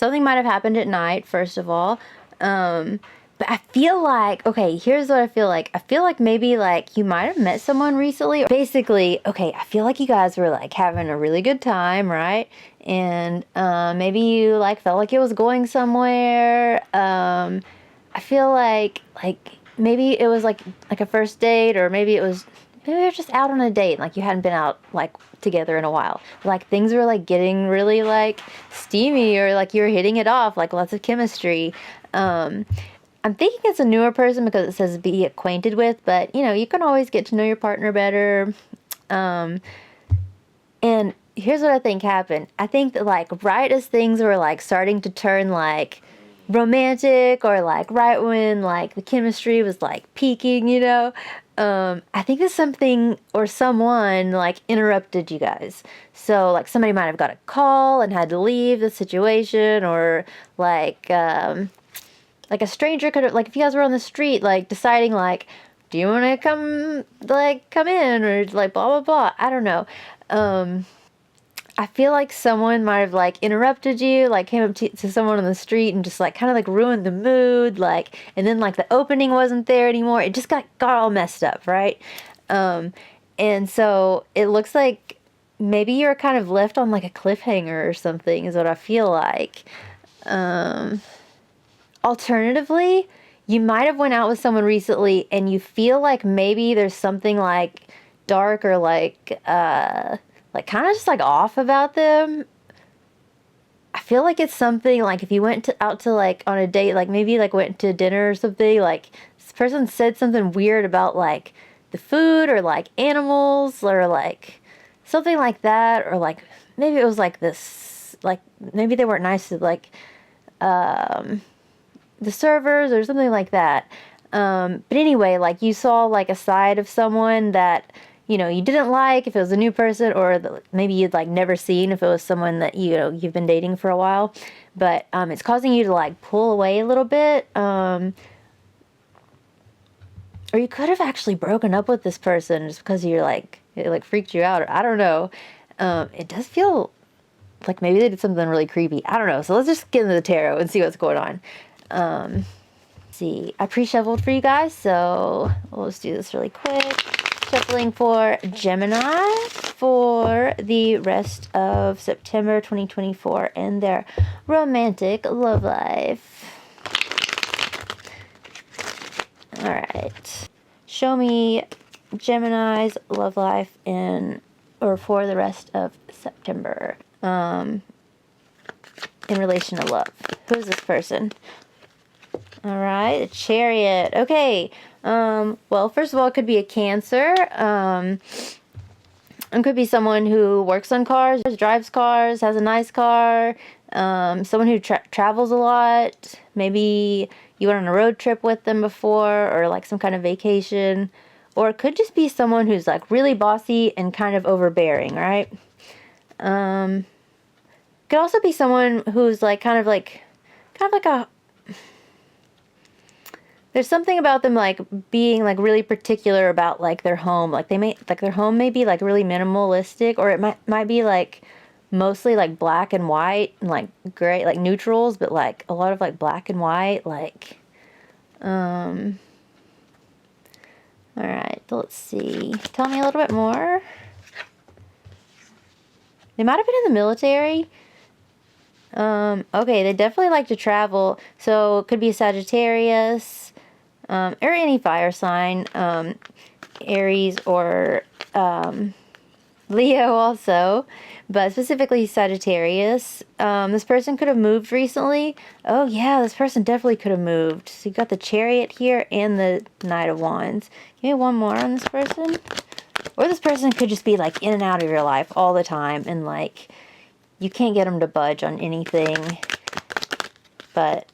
something might have happened at night, first of all. But I feel like, okay, here's what I feel like. I feel like maybe like you might have met someone recently. Basically, okay, I feel like you guys were like having a really good time, right? And maybe you like felt like it was going somewhere. I feel like maybe it was like a first date, or maybe you're just out on a date, like you hadn't been out like together in a while. Like things were like getting really like steamy, or like you were hitting it off, like lots of chemistry. I'm thinking it's a newer person because it says be acquainted with, but you can always get to know your partner better. And here's what I think happened. I think that like right as things were like starting to turn like romantic, or like right when like the chemistry was like peaking, I think that something or someone like interrupted you guys. So like somebody might have got a call and had to leave the situation, or like a stranger could have, like if you guys were on the street like deciding like, do you want to come in, or like blah blah blah, I don't know. I feel like someone might have like interrupted you, like came up to someone on the street and just like kind of like ruined the mood, like, and then like the opening wasn't there anymore. It just got all messed up, right? And so it looks like maybe you're kind of left on like a cliffhanger or something, is what I feel like. Alternatively, you might have went out with someone recently and you feel like maybe there's something like dark, or like kind of just like off about them. I feel like it's something like if you went out to like on a date, like maybe like went to dinner or something, like this person said something weird about like the food, or like animals, or like something like that, or like maybe it was like this, like maybe they weren't nice to like the servers or something like that. But anyway, like you saw like a side of someone that you didn't like, if it was a new person, or maybe you'd like never seen if it was someone that you've been dating for a while. But it's causing you to like pull away a little bit. Or you could have actually broken up with this person just because it like freaked you out, or I don't know. It does feel like maybe they did something really creepy. I don't know. So let's just get into the tarot and see what's going on. See, I pre-shuffled for you guys, so we'll just do this really quick. Shuffling for Gemini for the rest of September 2024 and their romantic love life. All right. Show me Gemini's love life for the rest of September. In relation to love. Who is this person? All right, a Chariot. Okay. Well, first of all, it could be a Cancer. It could be someone who works on cars, drives cars, has a nice car. Someone who travels a lot. Maybe you went on a road trip with them before, or like some kind of vacation. Or it could just be someone who's like really bossy and kind of overbearing, right? Could also be someone who's like kind of like a, there's something about them like being like really particular about like their home. Like their home may be like really minimalistic, or it might be like mostly like black and white and like gray, like neutrals, but like a lot of like black and white, like all right, so let's see. Tell me a little bit more. They might have been in the military. Okay, they definitely like to travel. So it could be a Sagittarius, or any fire sign, Aries or Leo also, but specifically Sagittarius. This person could have moved recently. Oh yeah, this person definitely could have moved. So you got the Chariot here and the Knight of Wands. Give me one more on this person. Or this person could just be like in and out of your life all the time, and like you can't get them to budge on anything. But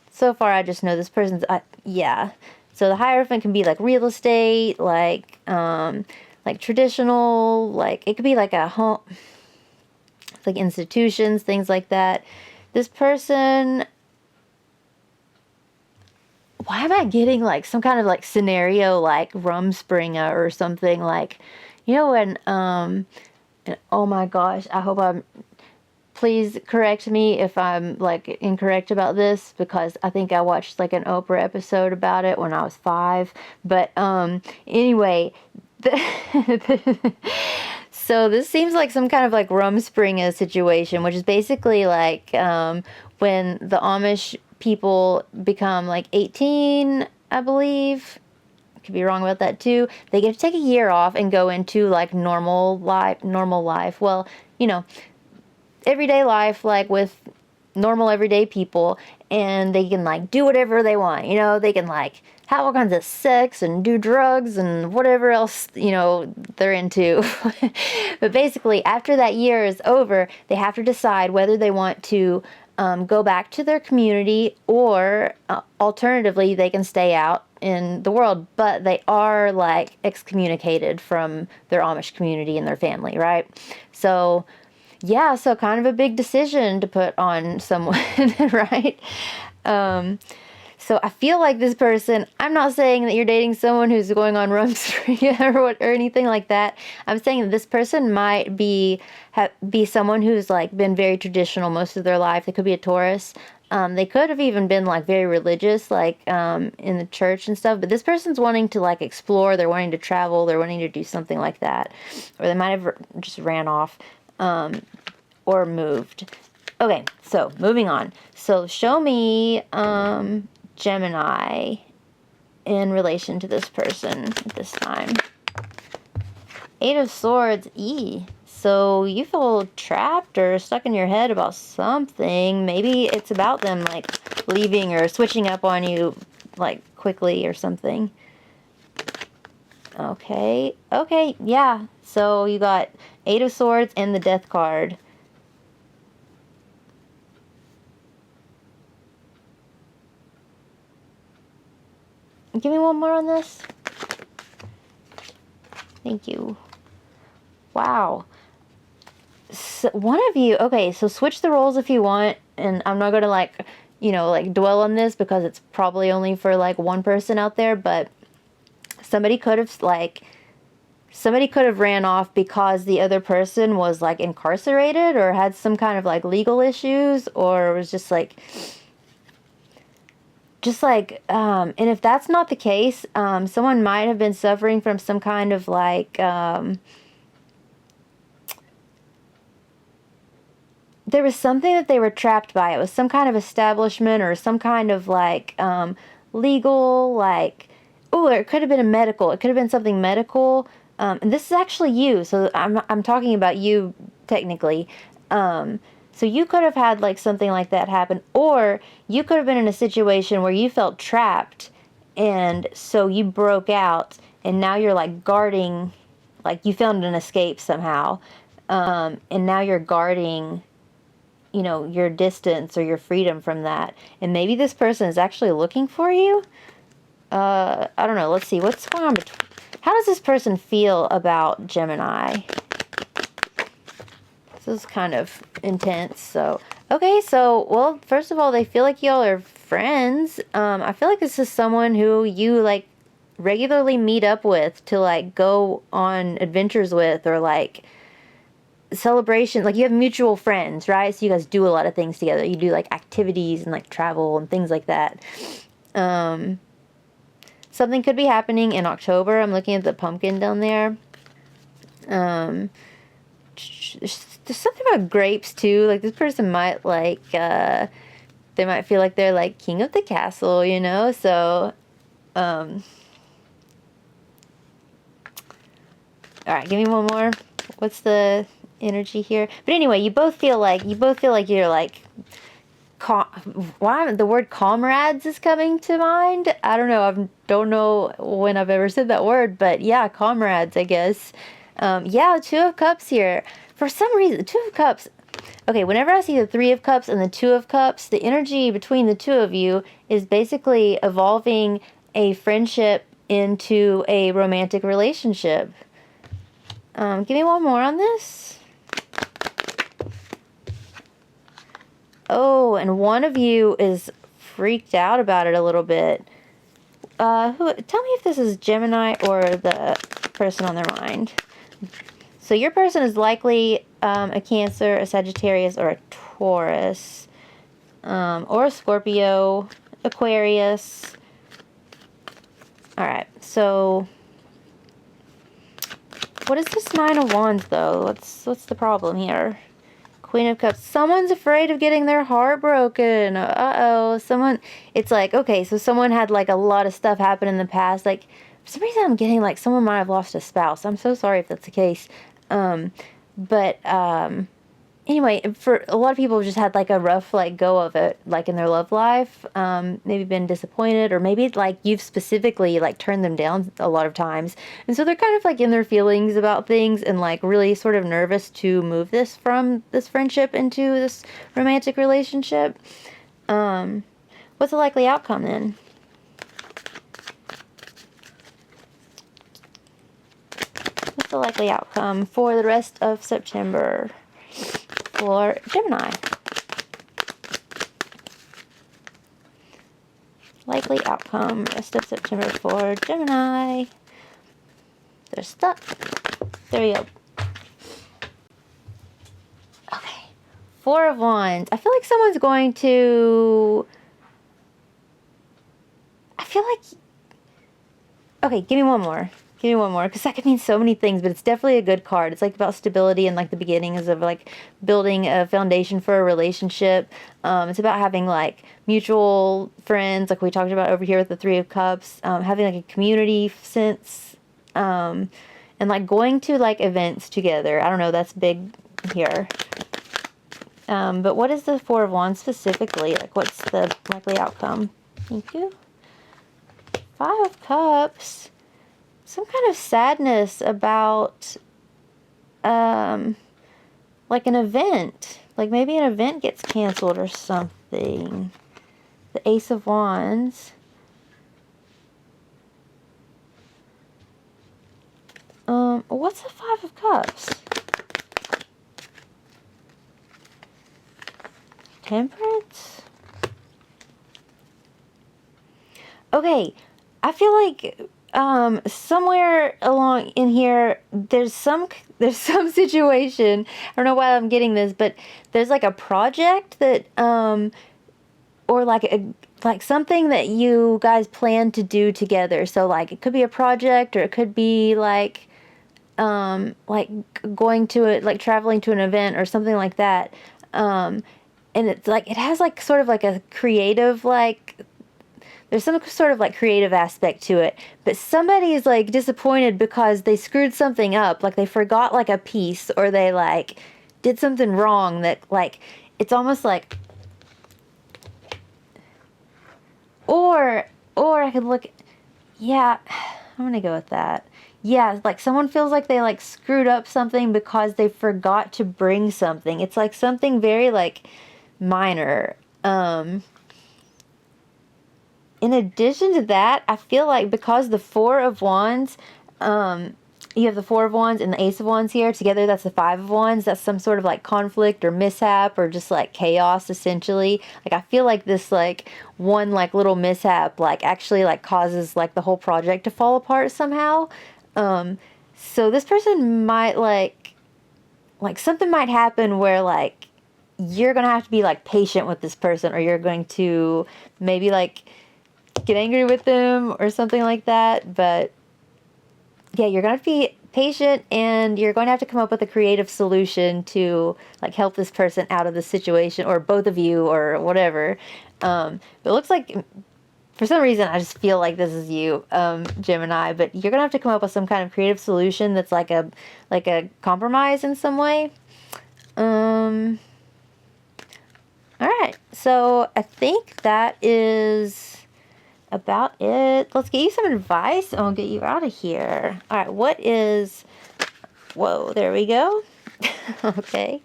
so far I just know this person's yeah. So the Hierophant can be like real estate, like traditional, like it could be like a home, like institutions, things like that. This person, why am I getting like some kind of like scenario like Rumspringa or something, like when and oh my gosh, I hope I'm please correct me if I'm like incorrect about this, because I think I watched like an Oprah episode about it when I was 5. But anyway, so this seems like some kind of like Rumspringa situation, which is basically like when the Amish people become like 18, I believe. Could be wrong about that too. They get to take a year off and go into like normal life. Well, you know, everyday life, like with normal everyday people, and they can like do whatever they want. You know, they can like have all kinds of sex and do drugs and whatever else, you know, they're into. But basically, after that year is over, they have to decide whether they want to go back to their community, or alternatively, they can stay out in the world, but they are like excommunicated from their Amish community and their family, right? So yeah, so kind of a big decision to put on someone, right? So I feel like this person, I'm not saying that you're dating someone who's going on Rumspringa or anything like that. I'm saying that this person might be someone who's like been very traditional most of their life. They could be a Taurus. They could have even been like very religious, like in the church and stuff. But this person's wanting to like explore. They're wanting to travel. They're wanting to do something like that. Or they might have just ran off or moved. Okay, so moving on. So show me Gemini in relation to this person at this time. 8 of Swords, So you feel trapped or stuck in your head about something. Maybe it's about them like leaving or switching up on you like quickly or something. Okay, yeah. So you got 8 of Swords and the Death card. Give me one more on this. Thank you. Wow. So one of you, okay, so switch the roles if you want, and I'm not going to like, you know, like dwell on this because it's probably only for like one person out there, but somebody could have ran off because the other person was like incarcerated or had some kind of like legal issues, or was just like, and if that's not the case, someone might have been suffering from some kind of like, there was something that they were trapped by. It was some kind of establishment or some kind of like, legal, like, oh, it could have been it could have been something medical. And this is actually you. So I'm talking about you technically. So you could have had like something like that happen, or you could have been in a situation where you felt trapped, and so you broke out, and now you're like guarding, like you found an escape somehow, and now you're guarding, you know, your distance or your freedom from that. And maybe this person is actually looking for you. I don't know. Let's see what's going on between. How does this person feel about Gemini? This is kind of intense. So, okay, so, well, first of all, they feel like y'all are friends. I feel like this is someone who you, like, regularly meet up with to, like, go on adventures with, or, like, celebration. Like, you have mutual friends, right? So you guys do a lot of things together. You do, like, activities and, like, travel and things like that. Something could be happening in October. I'm looking at the pumpkin down there. There's something about grapes too. Like this person might like, they might feel like they're like king of the castle, you know? So, all right, give me one more. What's the energy here? But anyway, you both feel like you're like, the word comrades is coming to mind. I don't know. I don't know when I've ever said that word, but yeah, comrades, I guess. Yeah, 2 of Cups here. For some reason, 2 of Cups. Okay, whenever I see the 3 of Cups and the 2 of Cups, the energy between the two of you is basically evolving a friendship into a romantic relationship. Give me one more on this. Oh, and one of you is freaked out about it a little bit. Tell me if this is Gemini or the person on their mind. So your person is likely a Cancer, a Sagittarius, or a Taurus, or a Scorpio, Aquarius. All right, so what is this Nine of Wands though? What's the problem here? Queen of Cups. Someone's afraid of getting their heart broken. Uh-oh. It's like, okay, so someone had like a lot of stuff happen in the past. Like, for some reason I'm getting like someone might have lost a spouse. I'm so sorry if that's the case. Anyway, for a lot of people just had like a rough like go of it, like in their love life, maybe been disappointed, or maybe like you've specifically like turned them down a lot of times, and so they're kind of like in their feelings about things and like really sort of nervous to move this from this friendship into this romantic relationship. What's the likely outcome then? What's the likely outcome for the rest of September for Gemini? Likely outcome, rest of September for Gemini. They're stuck. There we go. Okay. Four of Wands. I feel like someone's going to... I feel like... Okay, give me one more. Give me one more, because that could mean so many things, but it's definitely a good card. It's like about stability and like the beginnings of like building a foundation for a relationship. It's about having like mutual friends, like we talked about over here with the Three of Cups, having like a community sense, and like going to like events together. I don't know, that's big here. But what is the Four of Wands specifically? Like, what's the likely outcome? Thank you. Five of Cups. Some kind of sadness about, like an event. Like maybe an event gets canceled or something. The Ace of Wands. What's the Five of Cups? Temperance? Okay, I feel like... somewhere along in here, there's some situation. I don't know why I'm getting this, but there's like a project that, or like something that you guys plan to do together. So like it could be a project, or it could be like going to it, like traveling to an event or something like that. And it's like, it has like sort of like a creative, like, there's some sort of like creative aspect to it, but somebody is like disappointed because they screwed something up, like they forgot like a piece, or they like did something wrong that like, it's almost like, or I could look, yeah, I'm gonna go with that. Yeah, like someone feels like they like screwed up something because they forgot to bring something. It's like something very like minor. In addition to that, I feel like because the Four of Wands, you have the Four of Wands and the Ace of Wands here. Together, that's the Five of Wands. That's some sort of like conflict or mishap or just like chaos, essentially. Like, I feel like this like one like little mishap like actually like causes like the whole project to fall apart somehow. So this person might like something might happen where like you're going to have to be like patient with this person, or you're going to maybe like get angry with them or something like that. But yeah, you're going to have to be patient, and you're going to have to come up with a creative solution to like help this person out of the situation, or both of you, or whatever. But it looks like for some reason I just feel like this is you, Gemini, but you're gonna have to come up with some kind of creative solution that's like a compromise in some way. All right, so I think that is about it. Let's get you some advice and we'll get you out of here. All right, whoa, there we go. Okay.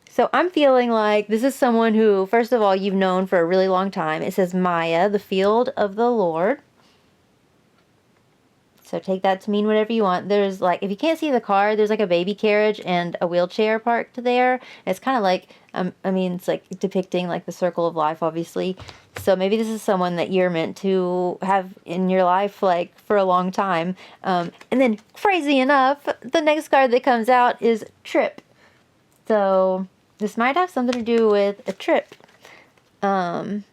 So I'm feeling like this is someone who, first of all, you've known for a really long time. It says Maya, the field of the Lord. So take that to mean whatever you want. There's like, if you can't see the car, there's like a baby carriage and a wheelchair parked there. It's kind of like, I mean, it's like depicting like the circle of life, obviously. So maybe this is someone that you're meant to have in your life like for a long time. And then crazy enough, the next card that comes out is Trip. So this might have something to do with a trip that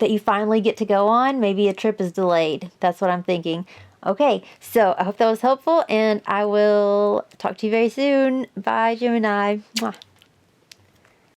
you finally get to go on. Maybe a trip is delayed. That's what I'm thinking. Okay, so I hope that was helpful, and I will talk to you very soon. Bye, Gemini. Mwah.